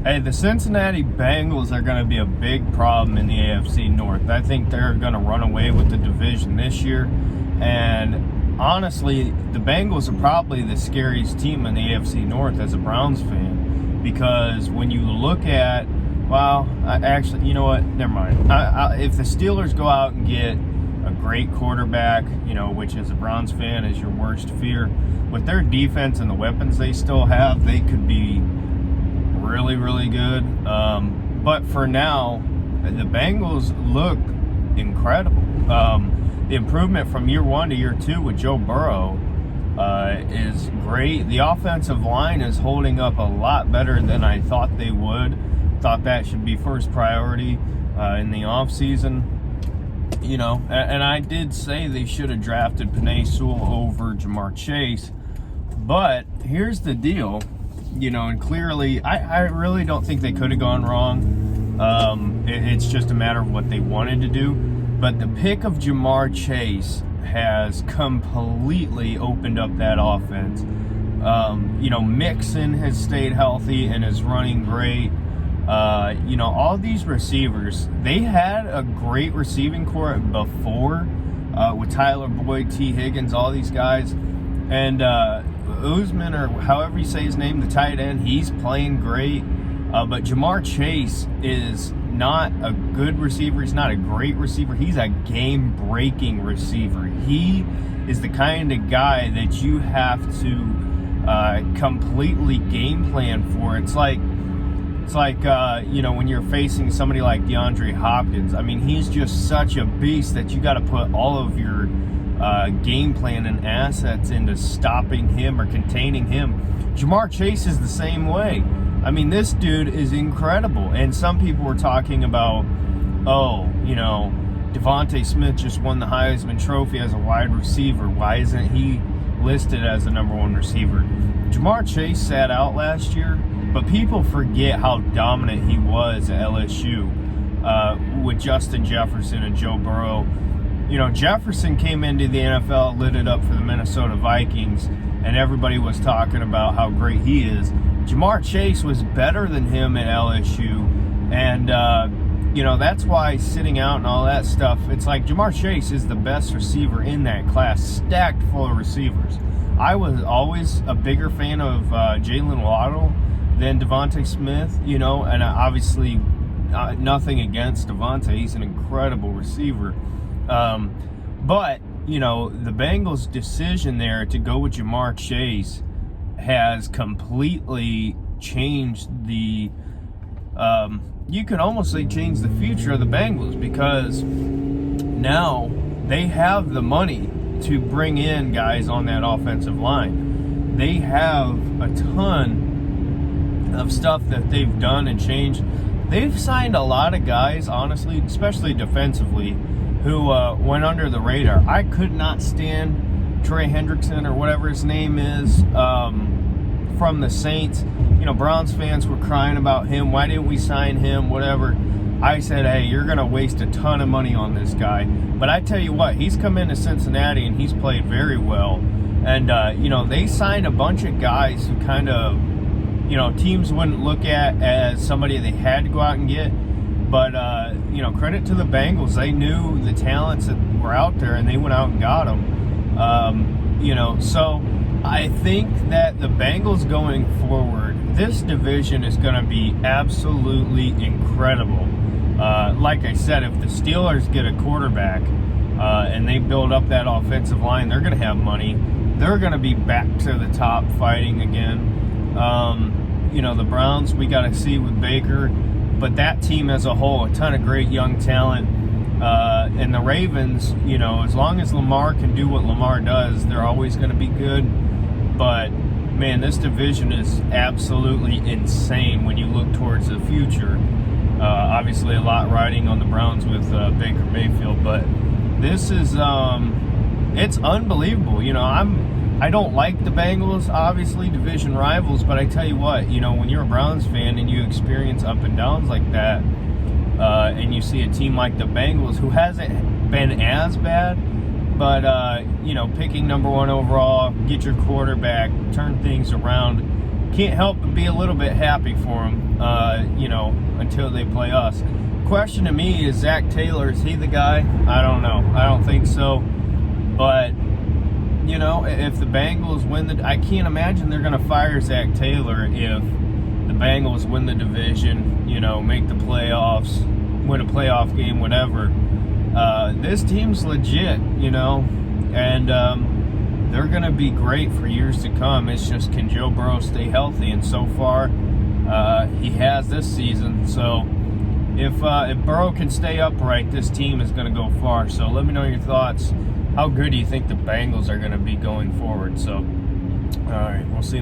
Hey, the Cincinnati Bengals are going to be a big problem in the AFC North. I think they're going to run away with the division this year. And honestly, the Bengals are probably the scariest team in the AFC North as a Browns fan. Because when you look at, well, actually, you know what? Never mind. If the Steelers go out and get a great quarterback, which as a Browns fan is your worst fear, with their defense and the weapons they still have, they could be really, really good. But for now, the Bengals look incredible. The improvement from year 1 to year 2 with Joe Burrow is great. The offensive line is holding up a lot better than I thought they would. Thought that should be first priority in the offseason. And I did say they should have drafted Penei Sewell over Jamar Chase. But here's the deal. And clearly, I really don't think they could have gone wrong. It's just a matter of what they wanted to do. But the pick of Jamar Chase has completely opened up that offense. Mixon has stayed healthy and is running great. All these receivers, they had a great receiving core before with Tyler Boyd, T. Higgins, all these guys. And Usman, or however you say his name, the tight end, he's playing great. But Jamar Chase is not a good receiver. He's not a great receiver. He's a game-breaking receiver. He is the kind of guy that you have to completely game plan for. It's like when you're facing somebody like DeAndre Hopkins. I mean, he's just such a beast that you got to put all of your game plan and assets into stopping him or containing him. Jamar Chase is the same way. I mean, this dude is incredible. And some people were talking about, Devontae Smith just won the Heisman Trophy as a wide receiver. Why isn't he listed as the number 1 receiver? Jamar Chase sat out last year, but people forget how dominant he was at LSU with Justin Jefferson and Joe Burrow. Jefferson came into the NFL, lit it up for the Minnesota Vikings, and everybody was talking about how great he is. Jamar Chase was better than him at LSU, and, that's why sitting out and all that stuff, it's like Jamar Chase is the best receiver in that class, stacked full of receivers. I was always a bigger fan of Jalen Waddle than Devontae Smith, and obviously nothing against Devontae. He's an incredible receiver. But, the Bengals' decision there to go with Jamar Chase has completely changed the, you could almost say changed the future of the Bengals, because now they have the money to bring in guys on that offensive line. They have a ton of stuff that they've done and changed. They've signed a lot of guys, honestly, especially defensively, who went under the radar. I could not stand Trey Hendrickson, or whatever his name is, from the Saints. Browns fans were crying about him. Why didn't we sign him? Whatever. I said, hey, you're going to waste a ton of money on this guy. But I tell you what, he's come into Cincinnati and he's played very well. And, they signed a bunch of guys who kind of, teams wouldn't look at as somebody they had to go out and get. But, credit to the Bengals. They knew the talents that were out there, and they went out and got them. So I think that the Bengals going forward, this division is going to be absolutely incredible. Like I said, if the Steelers get a quarterback and they build up that offensive line, they're going to have money. They're going to be back to the top fighting again. The Browns, we got to see with Baker. But that team as a whole, a ton of great young talent. And the Ravens, as long as Lamar can do what Lamar does, they're always going to be good. But, man, this division is absolutely insane when you look towards the future. Obviously, a lot riding on the Browns with Baker Mayfield. But this is, it's unbelievable. I don't like the Bengals, obviously, division rivals, but I tell you what, when you're a Browns fan and you experience up and downs like that, and you see a team like the Bengals, who hasn't been as bad, but, picking number 1 overall, get your quarterback, turn things around, can't help but be a little bit happy for them, until they play us. Question to me is Zach Taylor, is he the guy? I don't know. I don't think so. But, if the Bengals win I can't imagine they're going to fire Zach Taylor if the Bengals win the division, make the playoffs, win a playoff game, whatever. This team's legit, and they're going to be great for years to come. It's just, can Joe Burrow stay healthy? And so far, he has this season. So if Burrow can stay upright, this team is going to go far. So let me know your thoughts. How good do you think the Bengals are going to be going forward? So, all right, we'll see.